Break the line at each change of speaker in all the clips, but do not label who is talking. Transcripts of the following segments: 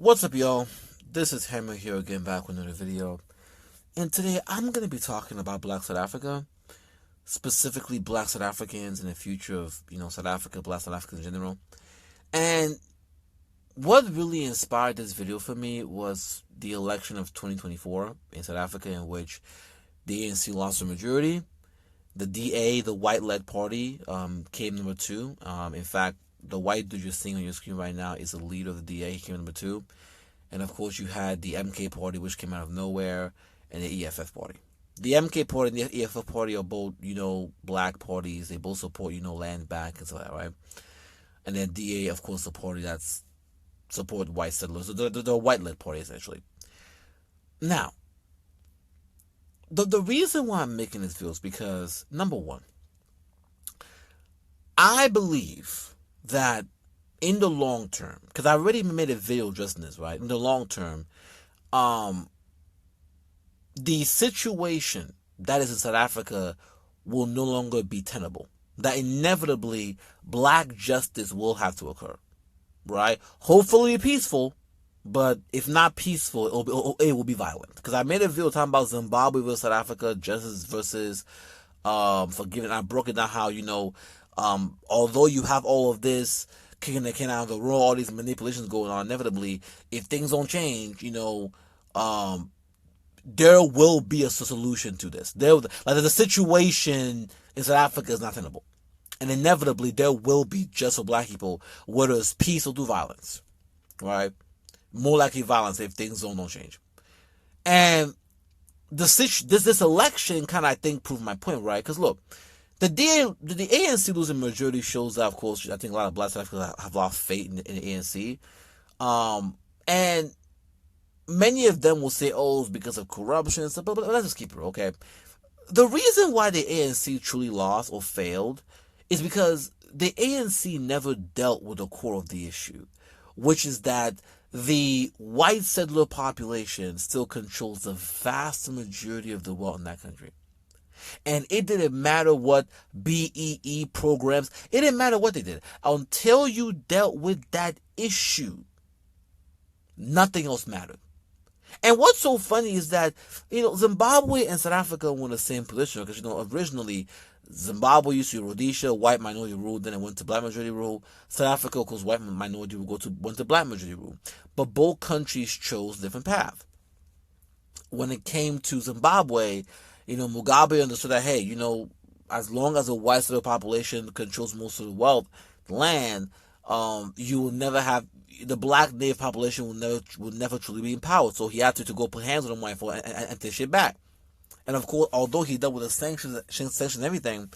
What's up, y'all? This is Hammer here again, back with another video. And today I'm going to be talking about Black South Africa, specifically Black South Africans and the future of, South Africa, Black South Africans in general. And what really inspired this video for me was the election of 2024 in South Africa, in which the ANC lost the majority. The DA, the white-led party, came number two. In fact, the white dude you're seeing on your screen right now is the leader of the DA. He came number two. And of course, you had the MK party, which came out of nowhere, and the EFF party. The MK party and the EFF party are both, black parties. They both support, land back and so that, right? And then DA, of course, the party that's support white settlers. So they're a white-led party, essentially. Now, the reason why I'm making this video is because, number one, I believe that in the long term, because I already made a video addressing this, right? In the long term, the situation that is in South Africa will no longer be tenable. That inevitably black justice will have to occur, right? Hopefully peaceful, but if not peaceful, it will be violent. Because I made a video talking about Zimbabwe versus South Africa, justice versus forgiving. I broke it down how, although you have all of this kicking the can out of the road, all these manipulations going on, inevitably, if things don't change, there will be a solution to this. The situation in South Africa is not tenable. And inevitably, there will be just for black people, whether it's peace or through violence, right? More likely violence if things don't change. And this election kind of, I think, proved my point, right? Because look, the ANC losing majority shows that, of course, I think a lot of black South Africans have lost faith in the ANC. And many of them will say, oh, it's because of corruption and stuff, but let's just keep it, okay? The reason why the ANC truly lost or failed is because the ANC never dealt with the core of the issue, which is that the white settler population still controls the vast majority of the wealth in that country. And it didn't matter what BEE programs, it didn't matter what they did. Until you dealt with that issue, nothing else mattered. And what's so funny is that, Zimbabwe and South Africa were in the same position because, originally Zimbabwe used to be Rhodesia, white minority rule, then it went to black majority rule. South Africa, of course, white minority rule went to black majority rule. But both countries chose a different path. When it came to Zimbabwe, Mugabe understood that, hey, as long as a white settler population controls most of the wealth, the land, you will never have, the black native population will never truly be empowered. So he had to go put hands on the white folk and take shit back. And of course, although he dealt with the sanctions and everything,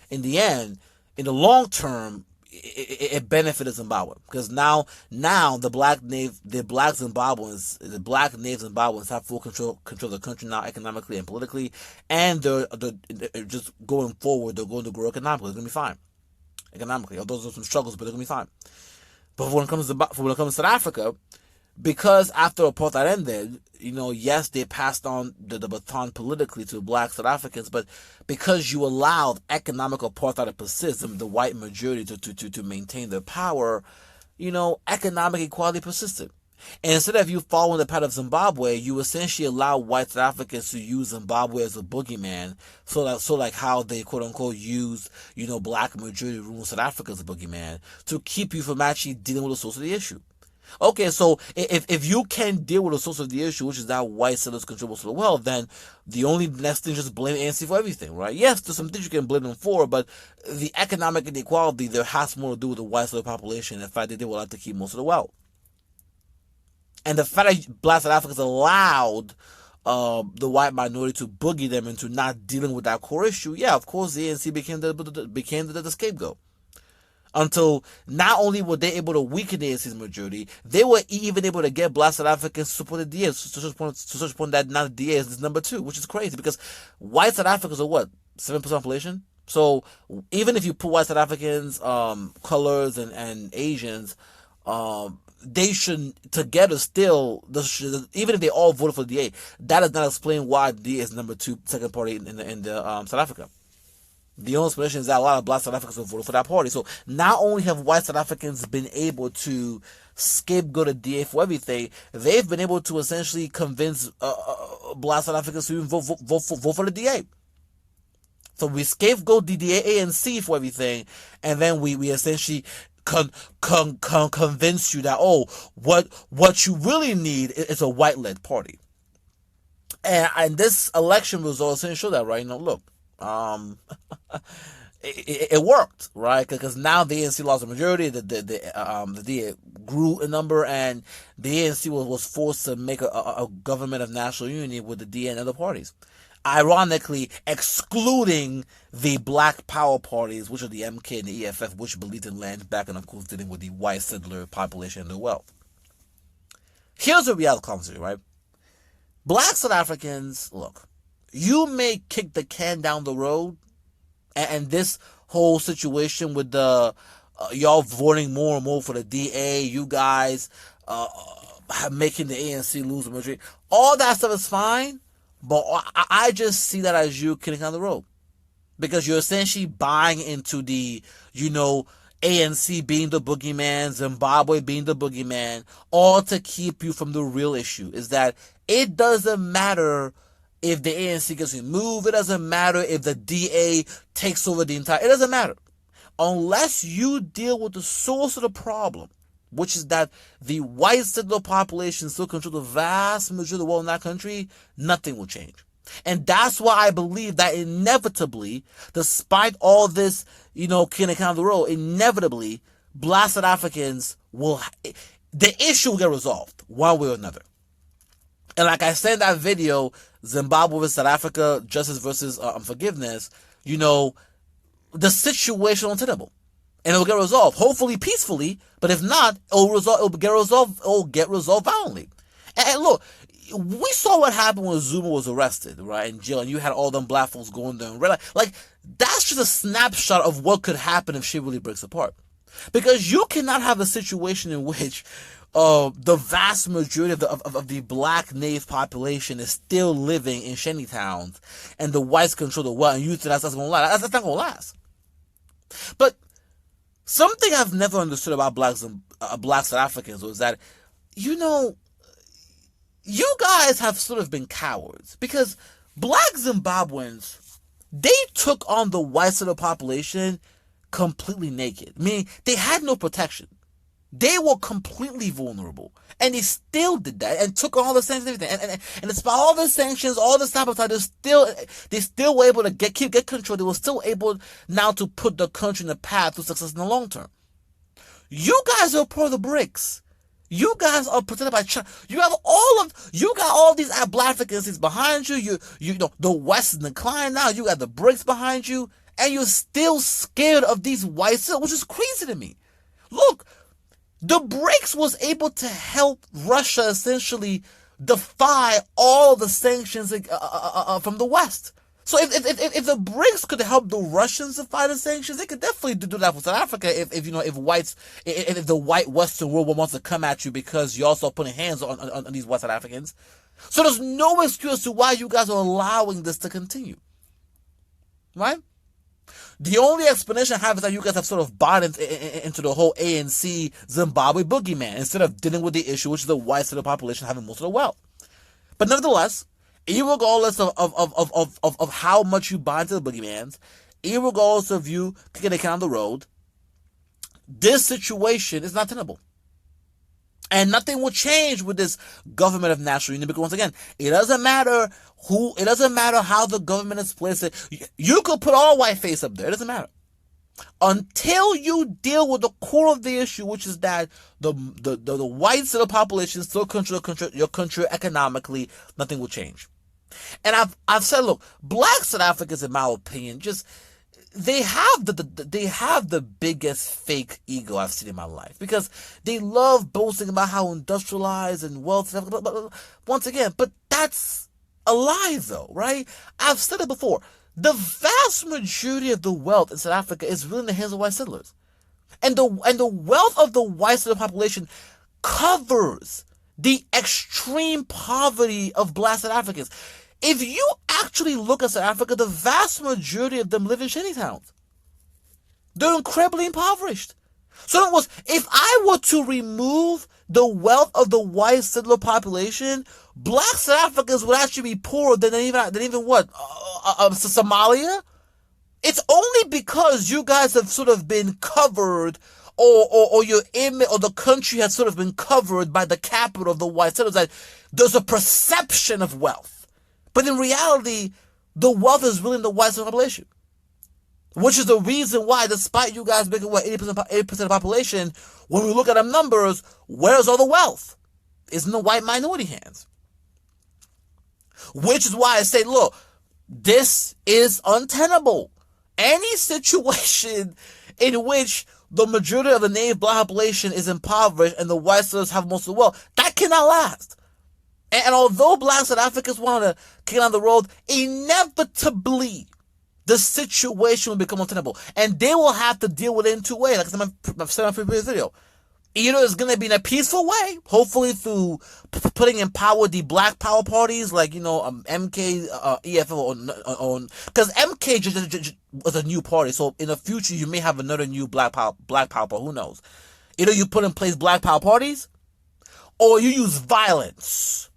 in the end, in the long term, it benefited Zimbabwe because now the black native Zimbabweans have full control of the country now, economically and politically, and they're just going forward. They're going to grow economically. It's gonna be fine economically. Although there's some struggles, but they're gonna be fine. But when it comes to South Africa, because after apartheid ended, yes, they passed on the baton politically to black South Africans, but because you allowed economic apartheid to persist, the white majority to maintain their power, economic equality persisted. And instead of you following the path of Zimbabwe, you essentially allow white South Africans to use Zimbabwe as a boogeyman, so like how they quote unquote use, black majority rule in South Africa as a boogeyman to keep you from actually dealing with the source of the issue. Okay, so if you can deal with the source of the issue, which is that white settlers control most of the wealth, then the only next thing is just blame ANC for everything, right? Yes, there's some things you can blame them for, but the economic inequality there has more to do with the white settler population and the fact that they will have to keep most of the wealth. And the fact that black South Africans allowed the white minority to boogie them into not dealing with that core issue, yeah, of course the ANC became the scapegoat. Until not only were they able to weaken the ANC's majority, they were even able to get black South Africans to support the DA to such a point that now the DA is number two, which is crazy because white South Africans are what, 7% population? So even if you put white South Africans, colors and Asians, they should together still, even if they all voted for the DA, that does not explain why the DA is number two, second party in South Africa. The only explanation is that a lot of black South Africans have voted for that party. So not only have white South Africans been able to scapegoat a DA for everything, they've been able to essentially convince black South Africans to even vote for the DA. So we scapegoat the ANC for everything, and then we essentially convince you that, oh, what you really need is a white-led party. And this election results essentially show that, right? Look, it worked, right? Because now the ANC lost the majority, the DA grew in number, and the ANC was forced to make a government of national unity with the DA and other parties. Ironically, excluding the black power parties, which are the MK and the EFF, which believed in land back and, of course, dealing with the white settler population and their wealth. Here's the reality conversation, right? Black South Africans, look, you may kick the can down the road, and this whole situation with the y'all voting more and more for the DA, you guys making the ANC lose the majority, all that stuff is fine. But I just see that as you kicking down the road, because you're essentially buying into the, ANC being the boogeyman, Zimbabwe being the boogeyman, all to keep you from the real issue. Is that it doesn't matter if the ANC gets removed. It doesn't matter if the DA takes over the entire. It doesn't matter unless you deal with the source of the problem, which is that the white settler population still control the vast majority of the world in that country. Nothing will change. And that's why I believe that inevitably, despite all this, kicking down the road, inevitably, black South Africans the issue will get resolved one way or another. And like I said in that video, Zimbabwe versus South Africa, justice versus forgiveness, the situation is untenable. And it will get resolved, hopefully peacefully, but if not, it will get resolved violently. And look, we saw what happened when Zuma was arrested, right, in jail, and you had all them black folks going there and red light. Like, that's just a snapshot of what could happen if shit really breaks apart. Because you cannot have a situation in which the vast majority of the black native population is still living in shanty towns, and the whites control the wealth, and you think that's going to last. That's not going to last. But something I've never understood about black South Africans was that, you guys have sort of been cowards, because black Zimbabweans, they took on the white settler population completely naked. Meaning they had no protection. They were completely vulnerable, and they still did that and took all the sanctions and everything. And despite all the sanctions, all the sabotage, they still were able to get control. They were still able now to put the country in the path to success in the long term. You guys are part of the BRICS. You guys are protected by China. You got all these black Africans behind you. The West is declining now. You got the BRICS behind you, and you're still scared of these white cells, which is crazy to me. Look, the BRICS was able to help Russia essentially defy all the sanctions from the West. So if the BRICS could help the Russians defy the sanctions, they could definitely do that for South Africa. If the white Western world wants to come at you because you also putting hands on these West South Africans. So there's no excuse to why you guys are allowing this to continue, right? The only explanation I have is that you guys have sort of bought into the whole ANC Zimbabwe boogeyman instead of dealing with the issue, which is the white side of the population having most of the wealth. But nevertheless, regardless of how much you buy into the boogeymans, regardless of you kicking the can on the road, this situation is not tenable. And nothing will change with this government of national unity, because once again, it doesn't matter how the government is placed. You could put all white face up there. It doesn't matter. Until you deal with the core of the issue, which is that the whites of the population still control your country economically, nothing will change. And I've said, look, black South Africans, in my opinion, they have the biggest fake ego I've seen in my life, because they love boasting about how industrialized and wealthy. But once again, that's a lie, though, right? I've said it before. The vast majority of the wealth in South Africa is really in the hands of white settlers, and the wealth of the white settler population covers the extreme poverty of black South Africans. if you actually look at South Africa, the vast majority of them live in shanty towns. They're incredibly impoverished. So in other words, if I were to remove the wealth of the white settler population, black South Africans would actually be poorer than even what? Somalia? It's only because you guys have sort of been covered, or your image, or the country has sort of been covered by the capital of the white settlers, that there's a perception of wealth. But in reality, the wealth is really in the white settler population. Which is the reason why, despite you guys making, 80% of the population, when we look at our numbers, where's all the wealth? It's in the white minority hands. Which is why I say, look, this is untenable. Any situation in which the majority of the native black population is impoverished and the white settlers have most of the wealth, that cannot last. And although black South Africans want to kick down the road, inevitably, the situation will become untenable. And they will have to deal with it in two ways. Like I said in my previous video. Either it's going to be in a peaceful way, hopefully through putting in power the black power parties, like, MK, EFL, because MK just was a new party. So in the future, you may have another new black power party. Who knows? Either you put in place black power parties, or you use violence.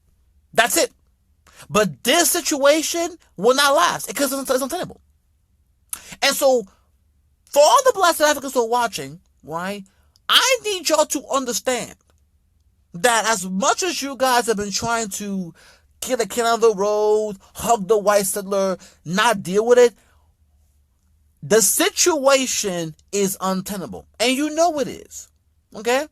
That's it. But this situation will not last because it's untenable. And so, for all the black South Africans who are watching, right, I need y'all to understand that as much as you guys have been trying to get a kid on the road, hug the white settler, not deal with it, the situation is untenable. And you know it is. Okay?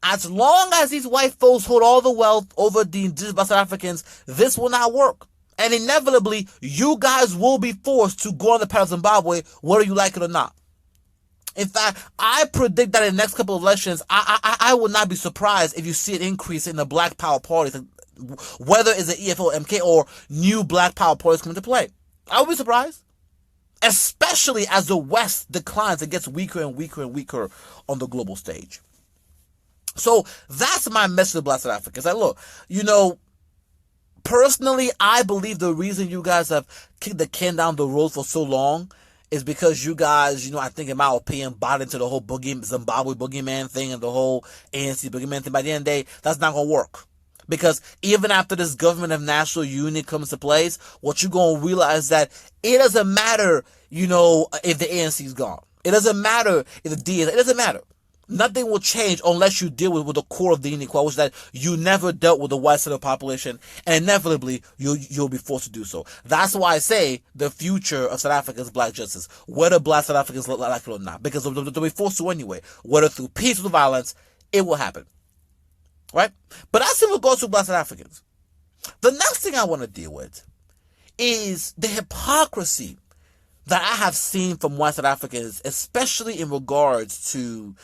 As long as these white folks hold all the wealth over the indigenous South Africans, this will not work. And inevitably, you guys will be forced to go on the path of Zimbabwe, whether you like it or not. In fact, I predict that in the next couple of elections, I would not be surprised if you see an increase in the black power parties, whether it's the EFL, MK, or new black power parties come into play. I would be surprised. Especially as the West declines and gets weaker and weaker and weaker on the global stage. So that's my message to black South Africans. Like, look, personally, I believe the reason you guys have kicked the can down the road for so long is because you guys, I think in my opinion, bought into the whole Zimbabwe boogeyman thing and the whole ANC boogeyman thing. By the end of the day, that's not going to work. Because even after this government of national unity comes to place, what you're going to realize that it doesn't matter, if the ANC is gone. It doesn't matter if the D is, it doesn't matter. Nothing will change unless you deal with the core of the inequality, which is that you never dealt with the white settler population, and inevitably you'll be forced to do so. That's why I say the future of South Africa is black justice, whether black South Africans look like it or not, because they'll be forced to anyway. Whether through peace or violence, it will happen. Right? But that's in regards to black South Africans. The next thing I want to deal with is the hypocrisy that I have seen from white South Africans, especially in regards to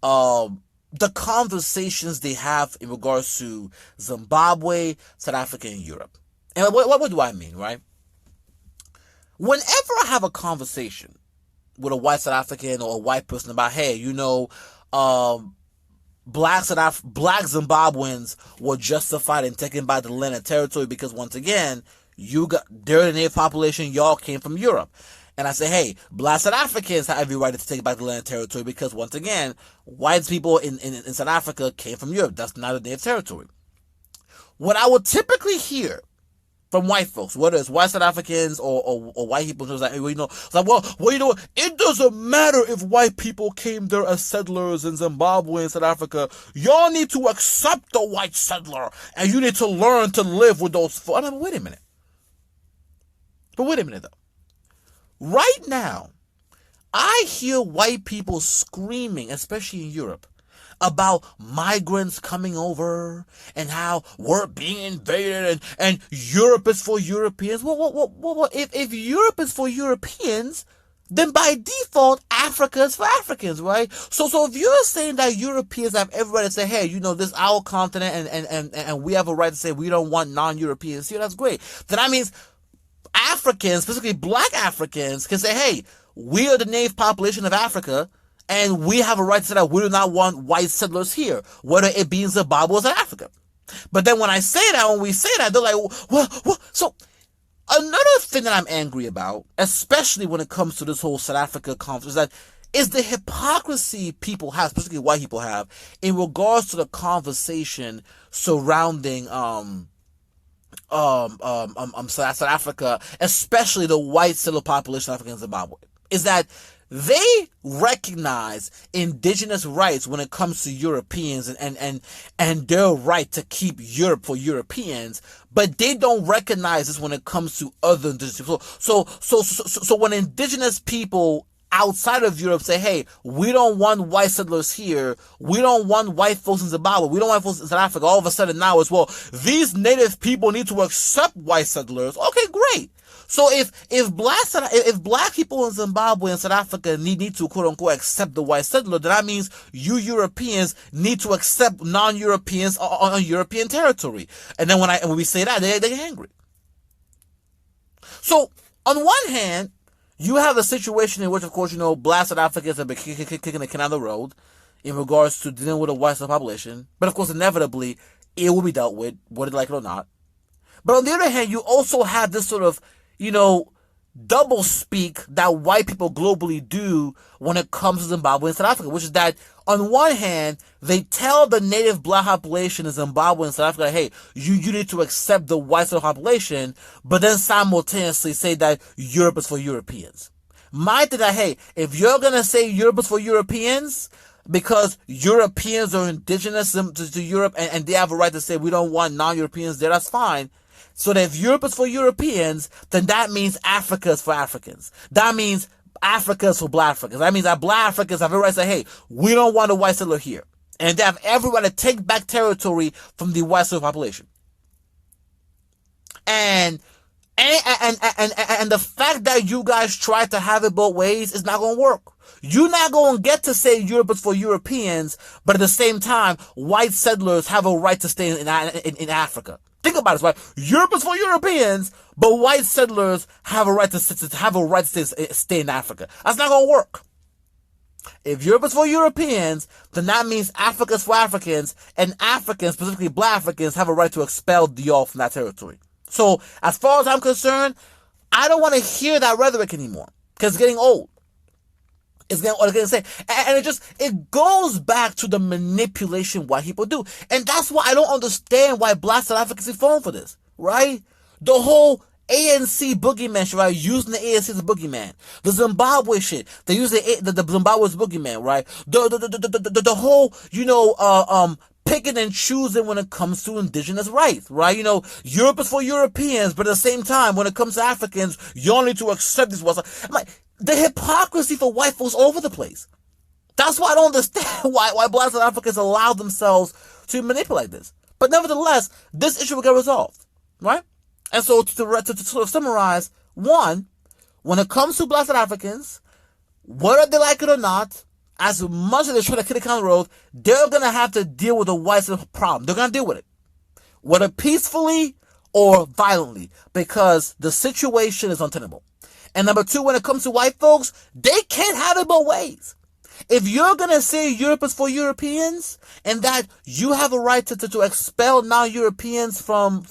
the conversations they have in regards to Zimbabwe, South Africa, and Europe. And what do I mean, right? Whenever I have a conversation with a white South African or a white person about, hey, black Zimbabweans were justified in taking back the land and territory because, once again, they're the native population, y'all came from Europe. And I say, hey, black South Africans have every right to take back the land and territory because, once again, white people in South Africa came from Europe. That's not a native territory. What I would typically hear from white folks, whether it's white South Africans or white people, it's like, it doesn't matter if white people came there as settlers in Zimbabwe and South Africa. Y'all need to accept the white settler, and you need to learn to live with those folks. But wait a minute. Though. Right now, I hear white people screaming, especially in Europe, about migrants coming over and how we're being invaded and Europe is for Europeans. Well, if Europe is for Europeans, then by default, Africa is for Africans, right? So if you're saying that Europeans have every right to say, hey, this is our continent and we have a right to say we don't want non-Europeans here, that's great. Then that means Africans, specifically black Africans, can say, hey, we are the native population of Africa, and we have a right to say that we do not want white settlers here, whether it be in Zimbabwe or South Africa. But then when we say that, they're like, well, so Another thing that I'm angry about, especially when it comes to this whole South Africa conference, is the hypocrisy people have, specifically white people have, in regards to the conversation surrounding South Africa, especially the white settler population of Africa and Zimbabwe, is that they recognize indigenous rights when it comes to Europeans and their right to keep Europe for Europeans, but they don't recognize this when it comes to other indigenous people. So when indigenous people outside of Europe say, hey, we don't want white settlers here, we don't want white folks in Zimbabwe, we don't want folks in South Africa, all of a sudden now as well, these native people need to accept white settlers. Okay, great. So if black people in Zimbabwe and South Africa need to quote unquote accept the white settler, then that means you Europeans need to accept non-Europeans on European territory. And then when we say that, they get angry. So on one hand, you have a situation in which, of course, black South Africans have been kicking the can down the road in regards to dealing with a white South population. But of course, inevitably, it will be dealt with, whether they like it or not. But on the other hand, you also have this sort of, double speak that white people globally do when it comes to Zimbabwe and South Africa, which is that on one hand, they tell the native black population in Zimbabwe and South Africa, hey, you need to accept the white South population, but then simultaneously say that Europe is for Europeans. My thing that, hey, if you're going to say Europe is for Europeans, because Europeans are indigenous to Europe and they have a right to say we don't want non-Europeans there, that's fine. So that if Europe is for Europeans, then that means Africa is for Africans. That means Africa is for black Africans. That means that black Africans have every right to say, hey, we don't want a white settler here. And they have every right to take back territory from the white settler population. And the fact that you guys try to have it both ways is not going to work. You're not going to get to say Europe is for Europeans, but at the same time, white settlers have a right to stay in Africa. Think about this, right? Europe is for Europeans, but white settlers have a right to stay in Africa. That's not going to work. If Europe is for Europeans, then that means Africa is for Africans, and Africans, specifically black Africans, have a right to expel y'all from that territory. So, as far as I'm concerned, I don't want to hear that rhetoric anymore, because it's getting old. It's getting say, and it goes back to the manipulation white people do, and that's why I don't understand why black South Africans are falling for this, right? The whole ANC boogeyman shit, right? Using the ANC as a boogeyman. The Zimbabwe shit, they use the Zimbabwe as boogeyman, right? The whole, picking and choosing when it comes to indigenous rights, right? Europe is for Europeans, but at the same time, when it comes to Africans, you only need to accept this. I'm like, the hypocrisy for white folks all over the place. That's why I don't understand why black South Africans allow themselves to manipulate this. But nevertheless, this issue will get resolved, right? And so to sort of summarize, one, when it comes to black South Africans, whether they like it or not, as much as they try to kick it down the road, they're going to have to deal with the white problem. They're going to deal with it, whether peacefully or violently, because the situation is untenable. And number two, when it comes to white folks, they can't have it both ways. If you're going to say Europe is for Europeans and that you have a right to expel non-Europeans from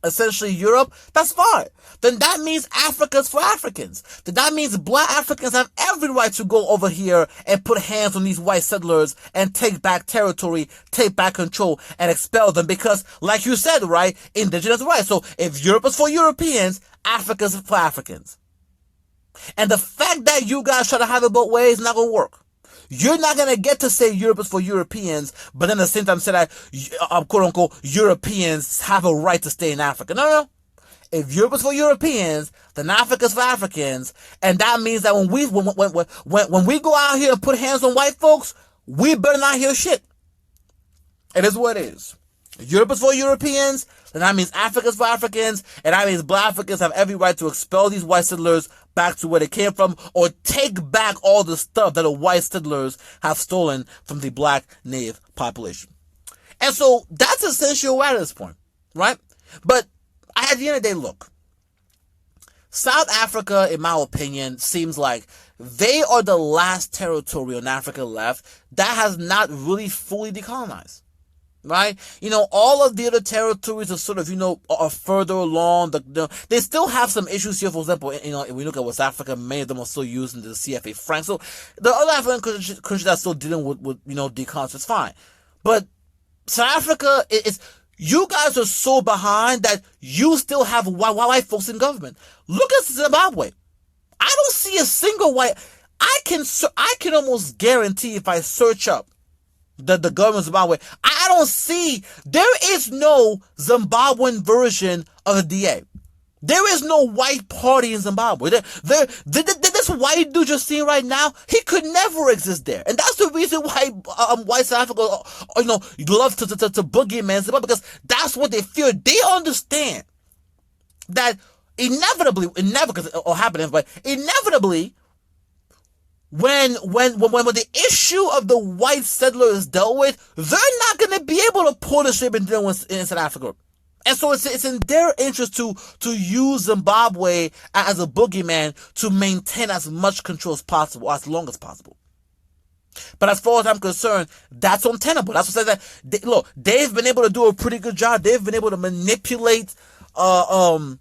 essentially Europe, that's fine. Then that means Africa's for Africans. Then that means black Africans have every right to go over here and put hands on these white settlers and take back territory, take back control, and expel them because, like you said, right, indigenous rights. So if Europe is for Europeans, Africa's for Africans. And the fact that you guys try to have it both ways is not going to work. You're not going to get to say Europe is for Europeans, but then at the same time say that, quote unquote, Europeans have a right to stay in Africa. No. If Europe is for Europeans, then Africa's for Africans. And that means that when we go out here and put hands on white folks, we better not hear shit. It is what it is. Europe is for Europeans, then that means Africa's for Africans, and that means black Africans have every right to expel these white settlers back to where they came from, or take back all the stuff that the white settlers have stolen from the black native population. And so that's essentially where at this point, right? But at the end of the day, look, South Africa, in my opinion, seems like they are the last territory in Africa left that has not really fully decolonized. right? All of the other territories are sort of, are further along. They still have some issues here. For example, if we look at West Africa, many of them are still using the CFA franc. So the other African countries that are still dealing with decolonization, it's fine. But South Africa is, you guys are so behind that you still have white folks in government. Look at Zimbabwe. I don't see a single white. I can almost guarantee if I search up the government of Zimbabwe, I don't see, there is no Zimbabwean version of the DA. There is no white party in Zimbabwe. This white dude you're seeing right now, he could never exist there. And that's the reason why white South Africa, love to boogeyman Zimbabwe, because that's what they fear. They understand that inevitably, because it'll happen, but inevitably, when the issue of the white settler is dealt with, they're not going to be able to pull the ship and deal with in South Africa. And so it's in their interest to use Zimbabwe as a boogeyman to maintain as much control as possible, as long as possible. But as far as I'm concerned, that's untenable. That's what says that. They've been able to do a pretty good job. They've been able to manipulate Black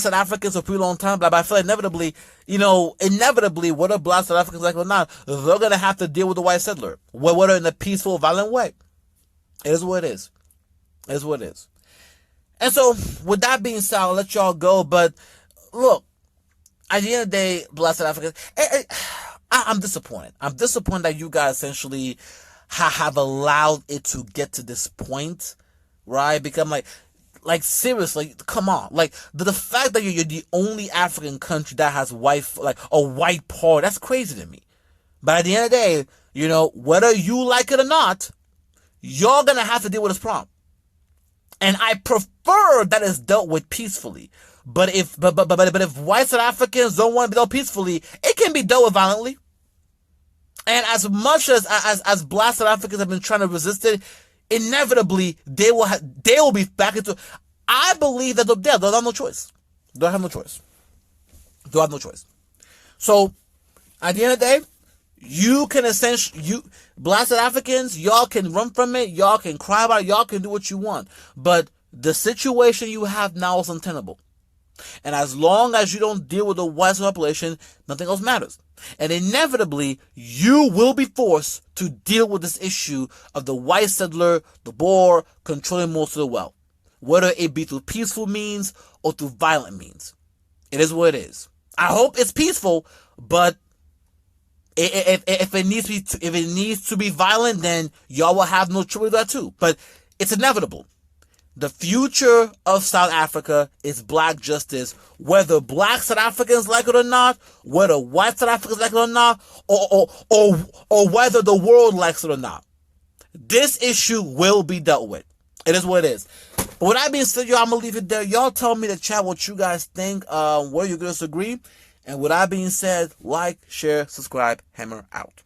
South Africans for a pretty long time, but I feel like inevitably, whether Black South Africans like it or not, they're going to have to deal with the white settler, whether in a peaceful, violent way. It is what it is. It is what it is. And so, with that being said, I'll let y'all go, but look, at the end of the day, Black South Africans, I'm disappointed. I'm disappointed that you guys essentially have allowed it to get to this point, right? Because I'm like seriously, come on. Like the fact that you're the only African country that has a white party, that's crazy to me. But at the end of the day, whether you like it or not, you're gonna have to deal with this problem. And I prefer that it's dealt with peacefully. But if white South Africans don't want to be dealt peacefully, it can be dealt with violently. And as much as Black South Africans have been trying to resist it, inevitably, they will be back into. I believe that they'll have no choice. They'll have no choice. They'll have no choice. So, at the end of the day, you can Black South Africans, y'all can run from it, y'all can cry about it, y'all can do what you want. But the situation you have now is untenable. And as long as you don't deal with the white population, nothing else matters. And inevitably, you will be forced to deal with this issue of the white settler, the Boer, controlling most of the wealth. Whether it be through peaceful means or through violent means. It is what it is. I hope it's peaceful, but if it needs to be violent, then y'all will have no choice with that too. But it's inevitable. The future of South Africa is black justice, whether Black South Africans like it or not, whether white South Africans like it or not, or whether the world likes it or not. This issue will be dealt with. It is what it is. But with that being said, y'all, I'm going to leave it there. Y'all tell me in the chat what you guys think, where you guys agree. And with that being said, like, share, subscribe, hammer out.